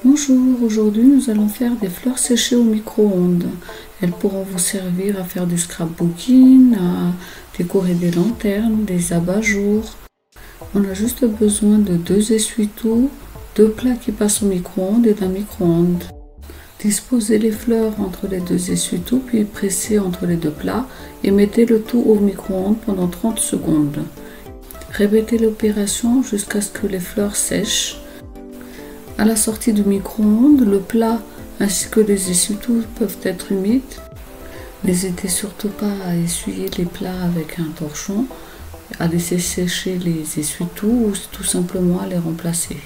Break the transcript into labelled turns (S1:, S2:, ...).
S1: Bonjour, aujourd'hui nous allons faire des fleurs séchées au micro-ondes. Elles pourront vous servir à faire du scrapbooking, à décorer des lanternes, des abat-jours. On a juste besoin de 2 essuie-tout, 2 plats qui passent au micro-ondes et d'un micro-ondes. Disposez les fleurs entre les 2 essuie-tout puis pressez entre les 2 plats et mettez le tout au micro-ondes pendant 30 secondes. Répétez l'opération jusqu'à ce que les fleurs sèchent. À la sortie du micro-ondes, le plat ainsi que les essuie-tout peuvent être humides. N'hésitez surtout pas à essuyer les plats avec un torchon, à laisser sécher les essuie-tout ou tout simplement à les remplacer.